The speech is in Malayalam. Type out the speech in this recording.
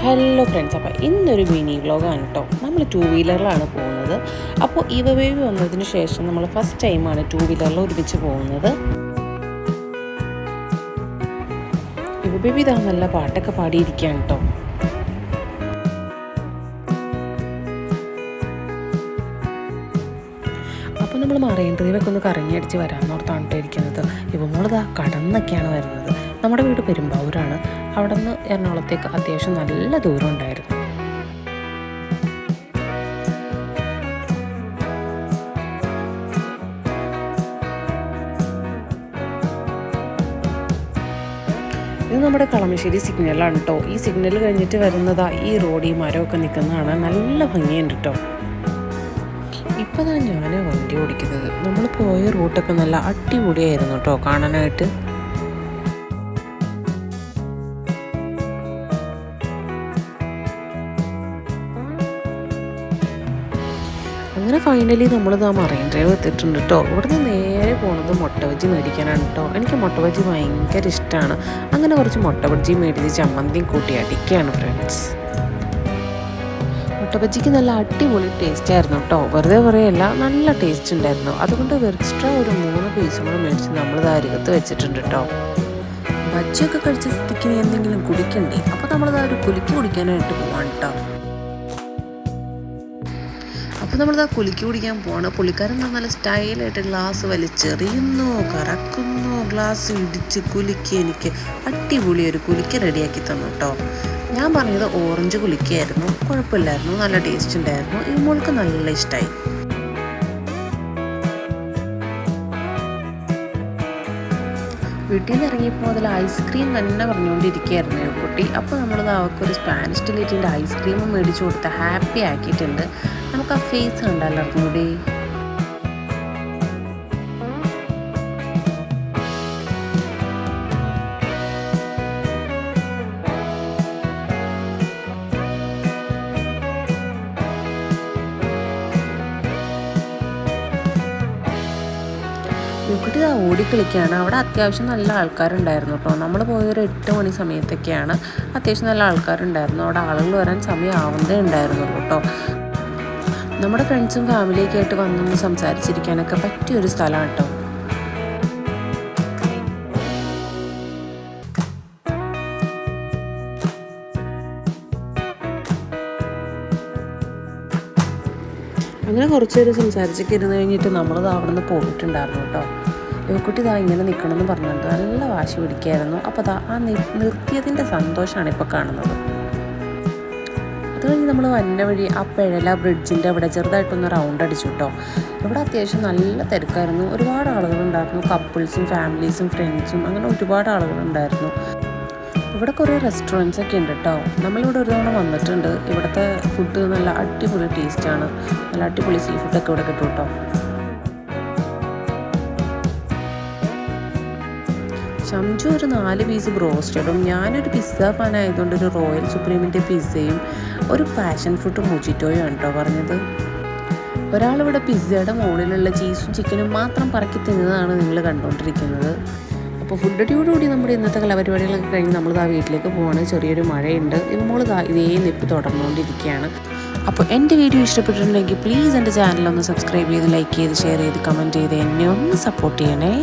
ഹലോ ഫ്രണ്ട്സ്, അപ്പോൾ ഇന്നൊരു മിനി വ്ലോഗാണ് കേട്ടോ. നമ്മൾ 2 വീലറിലാണ് പോകുന്നത്. അപ്പോൾ ഇവ ബേബി വന്നതിന് ശേഷം നമ്മൾ ഫസ്റ്റ് ടൈമാണ് 2 വീലറിൽ ഒരുമിച്ച് പോകുന്നത്. ഇവ ബേബി ഇതാ നല്ല പാട്ടൊക്കെ പാടിയിരിക്കുകയാണ് കേട്ടോ. അപ്പോൾ നമ്മൾ മറൈൻ ഡ്രൈവൊക്കെ ഒന്ന് കറങ്ങിയടിച്ച് വരാമെന്നോർത്താണ് ഇരിക്കുന്നത്. ഇവമോളിതാ കടന്നൊക്കെയാണ് വരുന്നത്. നമ്മുടെ വീട് പെരുമ്പാവൂരാണ്. അവിടെ നിന്ന് എറണാകുളത്തേക്ക് അത്യാവശ്യം നല്ല ദൂരം ഉണ്ടായിരുന്നു. ഇത് നമ്മുടെ കളമശ്ശേരി സിഗ്നലാണ് കേട്ടോ. ഈ സിഗ്നൽ കഴിഞ്ഞിട്ട് വരുന്നതാ ഈ റോഡ്, ഈ മരമൊക്കെ നിൽക്കുന്നതാണ്. നല്ല ഭംഗിയുണ്ട് കേട്ടോ. ഇപ്പോൾ തന്നെ ഞാനാണ് വണ്ടി ഓടിക്കുന്നത്. നമ്മൾ പോയ റൂട്ടൊക്കെ നല്ല അടിപൊളിയായിരുന്നു കേട്ടോ കാണാനായിട്ട്. അങ്ങനെ ഫൈനലി നമ്മളിതാ മറൈൻ ഡ്രൈവ് എത്തിയിട്ടുണ്ട് കേട്ടോ. ഇവിടുന്ന് നേരെ പോകുന്നത് മുട്ട ബജ്ജി മേടിക്കാനാണ് കേട്ടോ. എനിക്ക് മുട്ട ബജ്ജി ഭയങ്കര ഇഷ്ടമാണ്. അങ്ങനെ കുറച്ച് മുട്ട ബജ്ജി മേടിച്ച് ചമ്മന്തിയും കൂട്ടി അടിക്കുകയാണ് ഫ്രണ്ട്സ്. മുട്ട ബജ്ജിക്ക് നല്ല അടിപൊളി ടേസ്റ്റ് ആയിരുന്നു കേട്ടോ. വെറുതെ പറയല്ല, നല്ല ടേസ്റ്റ് ഉണ്ടായിരുന്നു. അതുകൊണ്ട് എക്സ്ട്രാ ഒരു 3 പീസും കൂടെ മേടിച്ച് നമ്മളിത് അരികത്ത് വെച്ചിട്ടുണ്ട് കേട്ടോ. ബജ്ജിയൊക്കെ കഴിച്ച സ്ഥിതിക്ക് എന്തെങ്കിലും കുടിക്കണ്ടേ, അപ്പോൾ നമ്മളിത് ഒരു കുലുക്കി കുടിക്കാനായിട്ട് പോവാണ് കേട്ടോ. അപ്പോൾ നമ്മളിതാ കുലുക്കി കുടിക്കാൻ പോവാണ്. പുള്ളിക്കാരൻ നല്ല സ്റ്റൈലായിട്ട് ഗ്ലാസ് വലിച്ചെറിയുന്നു, കറക്കുന്നു, ഗ്ലാസ് ഇടിച്ച് കുലുക്കി എനിക്ക് അടിപൊളി ഒരു കുലുക്കി റെഡിയാക്കി തന്നു കേട്ടോ. ഞാൻ പറഞ്ഞത് ഓറഞ്ച് കുലുക്കിയായിരുന്നു. കുഴപ്പമില്ലായിരുന്നു, നല്ല ടേസ്റ്റ് ഉണ്ടായിരുന്നു. ഈ മോൾക്ക് നല്ല ഇഷ്ടമായി. വീട്ടിൽ നിന്ന് ഇറങ്ങിയപ്പോൾ മുതൽ ഐസ്ക്രീം തന്നെ പറഞ്ഞുകൊണ്ടിരിക്കുകയായിരുന്നു ഈ കുട്ടി. അപ്പോൾ നമ്മളത് അവർക്കൊരു സ്പാനിഷ് ഡിലൈറ്റിൻ്റെ ഐസ്ക്രീമും മേടിച്ചു കൊടുത്ത് ഹാപ്പി ആക്കിയിട്ടുണ്ട്. നമുക്ക് ആ ഫേസ് കണ്ടല്ലോ കൂടി. യുക്കുട്ടി ഓടിക്കളിക്കുകയാണ്. അവിടെ അത്യാവശ്യം നല്ല ആൾക്കാരുണ്ടായിരുന്നു കേട്ടോ. നമ്മൾ പോയൊരു 8 മണി സമയത്തൊക്കെയാണ്. അത്യാവശ്യം നല്ല ആൾക്കാരുണ്ടായിരുന്നു. അവിടെ ആളുകൾ വരാൻ സമയം ആവുന്നതേ ഉണ്ടായിരുന്നുള്ളൂ കേട്ടോ. നമ്മുടെ ഫ്രണ്ട്സും ഫാമിലിയൊക്കെ ആയിട്ട് വന്നൊന്ന് സംസാരിച്ചിരിക്കാനൊക്കെ പറ്റിയൊരു സ്ഥലമാണ് കേട്ടോ. അങ്ങനെ കുറച്ച് നേരം സംസാരിച്ചൊക്കെ ഇരുന്ന് കഴിഞ്ഞിട്ട് നമ്മളത് അവിടെ നിന്ന് പോയിട്ടുണ്ടായിരുന്നു കേട്ടോ. യുവക്കുട്ടി ഇതാ ഇങ്ങനെ നിൽക്കണമെന്ന് പറഞ്ഞിട്ട് നല്ല വാശി പിടിക്കുകയായിരുന്നു. അപ്പോൾ ആ നിർത്തിയതിൻ്റെ സന്തോഷമാണ് ഇപ്പോൾ കാണുന്നത്. അത് കഴിഞ്ഞ് നമ്മൾ വന്ന വഴി ആ പെഴല ബ്രിഡ്ജിൻ്റെ അവിടെ ചെറുതായിട്ടൊന്ന് റൗണ്ട് അടിച്ചു കേട്ടോ. ഇവിടെ അത്യാവശ്യം നല്ല തിരക്കായിരുന്നു. ഒരുപാട് ആളുകളുണ്ടായിരുന്നു. കപ്പിൾസും ഫാമിലീസും ഫ്രണ്ട്സും അങ്ങനെ ഒരുപാട് ആളുകളുണ്ടായിരുന്നു. ഇവിടെ കുറേ റെസ്റ്റോറൻറ്റ്സ് ഒക്കെ ഉണ്ട് കേട്ടോ. നമ്മളിവിടെ ഒരു തവണ വന്നിട്ടുണ്ട്. ഇവിടുത്തെ ഫുഡ് നല്ല അടിപൊളി ടേസ്റ്റാണ്. നല്ല അടിപൊളി സീ ഫുഡൊക്കെ ഇവിടെ കിട്ടും കേട്ടോ. ഷംജു ഒരു 4 പീസ് ബ്രോസ്റ്റഡും ഞാനൊരു പിസ്സ ഫാൻ ആയതുകൊണ്ട് ഒരു റോയൽ സുപ്രീമിൻ്റെ പിസ്സയും ഒരു പാഷൻ ഫ്രൂട്ട് മൊജിറ്റോയും ആണ് കേട്ടോ പറഞ്ഞത്. ഒരാളിവിടെ പിസ്സയുടെ മുകളിലുള്ള ചീസും ചിക്കനും മാത്രം പറക്കി തിന്നതാണ് നിങ്ങൾ കണ്ടുകൊണ്ടിരിക്കുന്നത്. അപ്പോൾ ഫുഡടിയോടുകൂടി നമ്മുടെ ഇന്നത്തെ കലാപരിപാടികളൊക്കെ കഴിഞ്ഞ് നമ്മളിതാ വീട്ടിലേക്ക് പോവാണ്. ചെറിയൊരു മഴയുണ്ട്. ഇവമോൾ ഇതേ നിപ്പ് തുടർന്നുകൊണ്ടിരിക്കുകയാണ്. അപ്പോൾ എൻ്റെ വീഡിയോ ഇഷ്ടപ്പെട്ടിട്ടുണ്ടെങ്കിൽ പ്ലീസ് എൻ്റെ ചാനലൊന്ന് സബ്സ്ക്രൈബ് ചെയ്ത്, ലൈക്ക് ചെയ്ത്, ഷെയർ ചെയ്ത്, കമൻറ്റ് ചെയ്ത് എന്നെ ഒന്ന് സപ്പോർട്ട് ചെയ്യണേ.